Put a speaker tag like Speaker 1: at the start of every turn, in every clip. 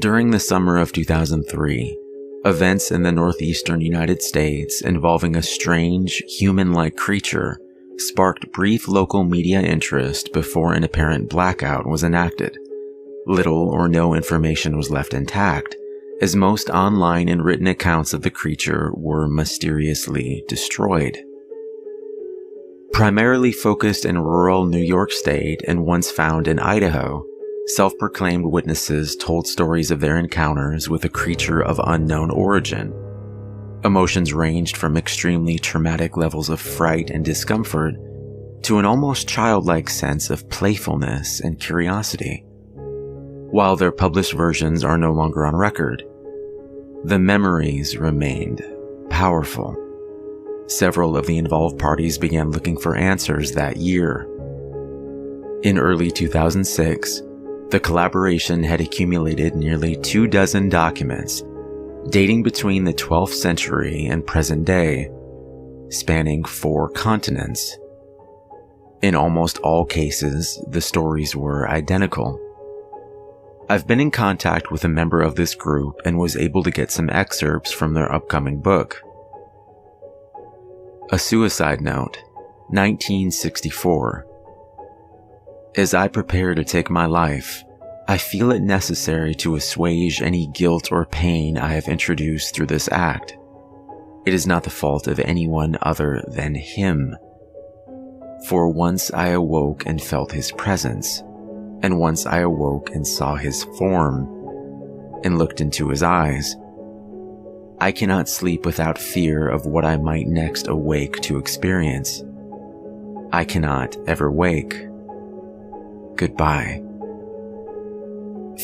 Speaker 1: During the summer of 2003, events in the northeastern United States involving a strange, human-like creature sparked brief local media interest before an apparent blackout was enacted. Little or no information was left intact, as most online and written accounts of the creature were mysteriously destroyed. Primarily focused in rural New York State and once found in Idaho, self-proclaimed witnesses told stories of their encounters with a creature of unknown origin. Emotions ranged from extremely traumatic levels of fright and discomfort to an almost childlike sense of playfulness and curiosity. While their published versions are no longer on record, the memories remained powerful. Several of the involved parties began looking for answers that year. In early 2006, the collaboration had accumulated nearly 24 documents dating between the 12th century and present day, spanning 4 continents. In almost all cases, the stories were identical. I've been in contact with a member of this group and was able to get some excerpts from their upcoming book. A suicide note, 1964. As I prepare to take my life, I feel it necessary to assuage any guilt or pain I have introduced through this act. It is not the fault of anyone other than him. For once I awoke and felt his presence, and once I awoke and saw his form, and looked into his eyes. I cannot sleep without fear of what I might next awake to experience. I cannot ever wake. Goodbye.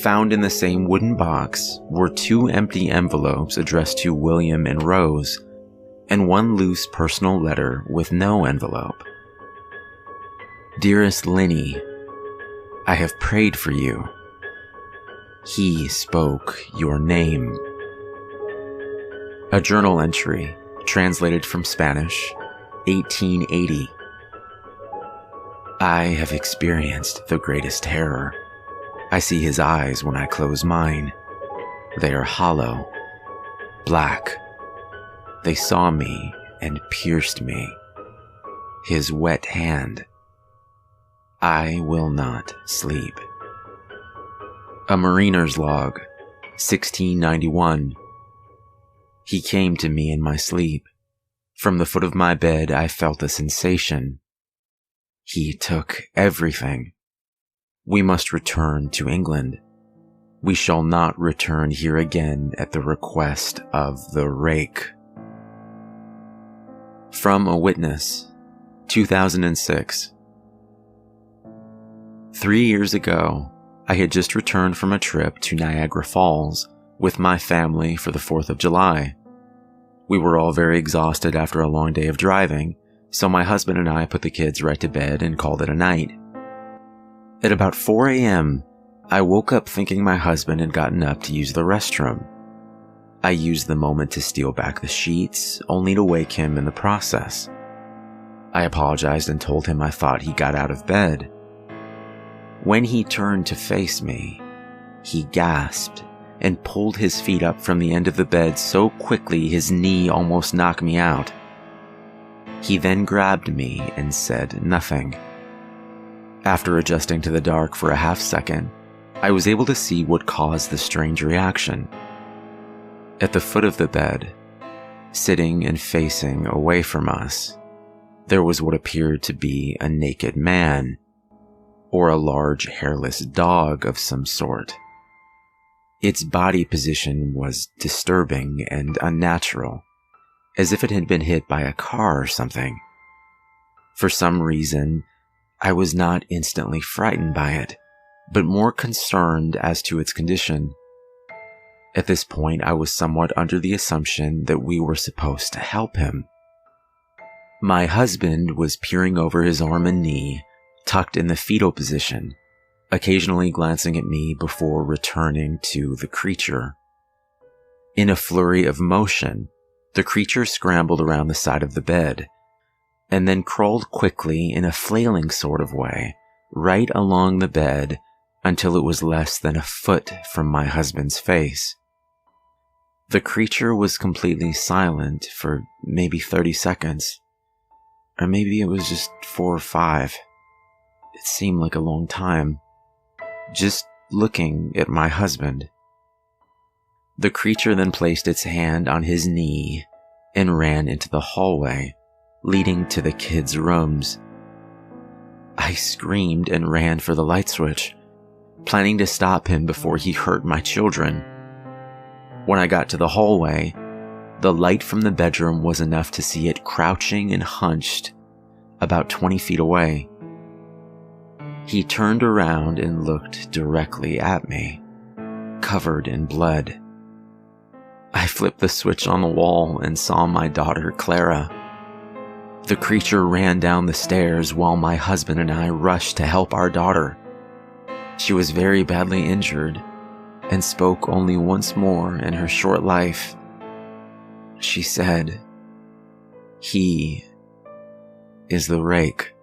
Speaker 1: Found in the same wooden box were 2 empty envelopes addressed to William and Rose, and 1 loose personal letter with no envelope. Dearest Linny, I have prayed for you. He spoke your name. A journal entry, translated from Spanish, 1880. I have experienced the greatest terror. I see his eyes when I close mine. They are hollow, black. They saw me and pierced me. His wet hand. I will not sleep. A mariner's log, 1691. He came to me in my sleep. From the foot of my bed I felt a sensation. He took everything. We must return to England. We shall not return here again at the request of the Rake. From a witness, 2006. 3 years ago, I had just returned from a trip to Niagara Falls with my family for the 4th of July. We were all very exhausted after a long day of driving, so my husband and I put the kids right to bed and called it a night. At about 4 a.m., I woke up thinking my husband had gotten up to use the restroom. I used the moment to steal back the sheets, only to wake him in the process. I apologized and told him I thought he got out of bed. When he turned to face me, he gasped and pulled his feet up from the end of the bed so quickly his knee almost knocked me out. He then grabbed me and said nothing. After adjusting to the dark for a half second, I was able to see what caused the strange reaction. At the foot of the bed, sitting and facing away from us, there was what appeared to be a naked man, or a large hairless dog of some sort. Its body position was disturbing and unnatural, as if it had been hit by a car or something. For some reason, I was not instantly frightened by it, but more concerned as to its condition. At this point, I was somewhat under the assumption that we were supposed to help him. My husband was peering over his arm and knee, tucked in the fetal position, occasionally glancing at me before returning to the creature. In a flurry of motion, the creature scrambled around the side of the bed, and then crawled quickly in a flailing sort of way, right along the bed until it was less than a foot from my husband's face. The creature was completely silent for maybe 30 seconds, or maybe it was just 4 or 5. It seemed like a long time, just looking at my husband. The creature then placed its hand on his knee and ran into the hallway leading to the kids' rooms. I screamed and ran for the light switch, planning to stop him before he hurt my children. When I got to the hallway, the light from the bedroom was enough to see it crouching and hunched about 20 feet away. He turned around and looked directly at me, covered in blood. I flipped the switch on the wall and saw my daughter, Clara. The creature ran down the stairs while my husband and I rushed to help our daughter. She was very badly injured and spoke only once more in her short life. She said, "He is the Rake."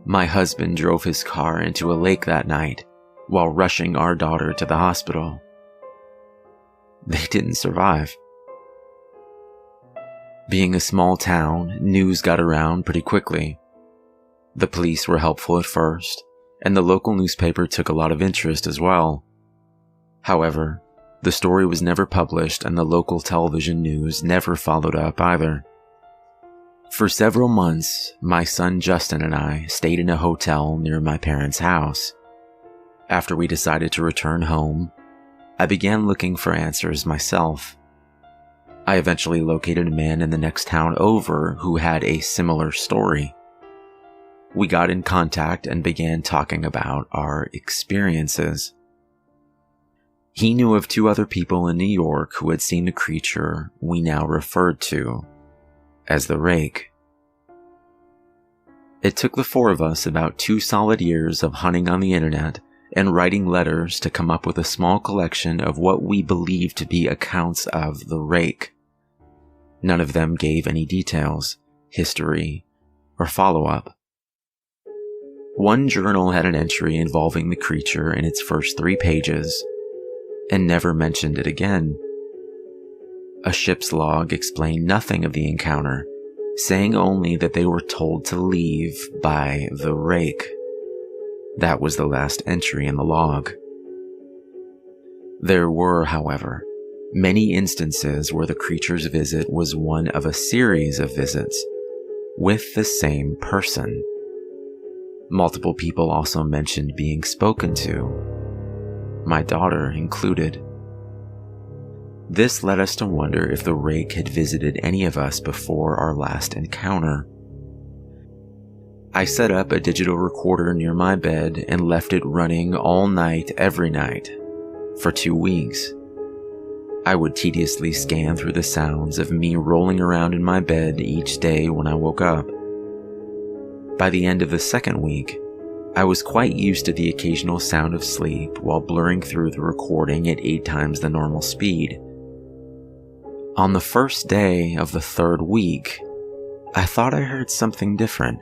Speaker 1: My husband drove his car into a lake that night while rushing our daughter to the hospital. They didn't survive. Being a small town, news got around pretty quickly. The police were helpful at first, and the local newspaper took a lot of interest as well. However, the story was never published and the local television news never followed up either. For several months, my son Justin and I stayed in a hotel near my parents' house. After we decided to return home, I began looking for answers myself. I eventually located a man in the next town over who had a similar story. We got in contact and began talking about our experiences. He knew of 2 other people in New York who had seen the creature we now referred to as the Rake. It took the 4 of us about 2 solid years of hunting on the internet and writing letters to come up with a small collection of what we believed to be accounts of the Rake. None of them gave any details, history, or follow-up. One journal had an entry involving the creature in its first 3 pages, and never mentioned it again. A ship's log explained nothing of the encounter, saying only that they were told to leave by the Rake. That was the last entry in the log. There were, however, many instances where the creature's visit was one of a series of visits with the same person. Multiple people also mentioned being spoken to, my daughter included. This led us to wonder if the Rake had visited any of us before our last encounter. I set up a digital recorder near my bed and left it running all night every night for 2 weeks. I would tediously scan through the sounds of me rolling around in my bed each day when I woke up. By the end of the 2nd week, I was quite used to the occasional sound of sleep while blurring through the recording at 8 times the normal speed. On the first day of the 3rd week, I thought I heard something different.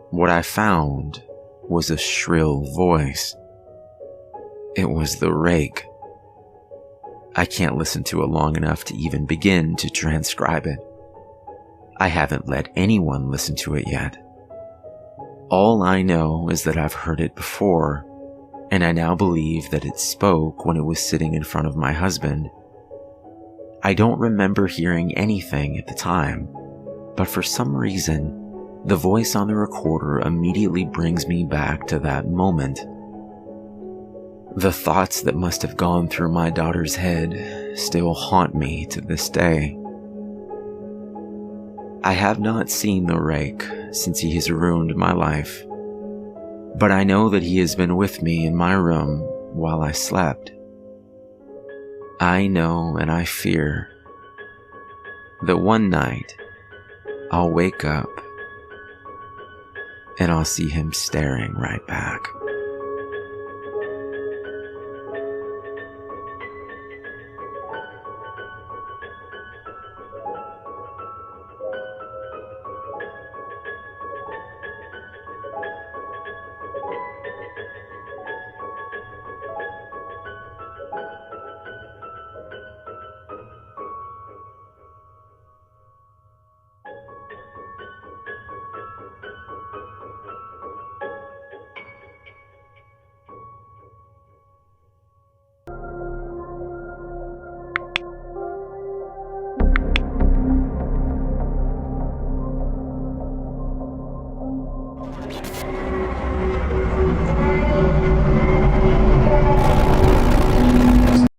Speaker 1: What I found was a shrill voice. It was the Rake. I can't listen to it long enough to even begin to transcribe it. I haven't let anyone listen to it yet. All I know is that I've heard it before, and I now believe that it spoke when it was sitting in front of my husband. I don't remember hearing anything at the time, but for some reason, the voice on the recorder immediately brings me back to that moment. The thoughts that must have gone through my daughter's head still haunt me to this day. I have not seen the Rake since he has ruined my life, but I know that he has been with me in my room while I slept. I know and I fear that one night I'll wake up and I'll see him staring right back.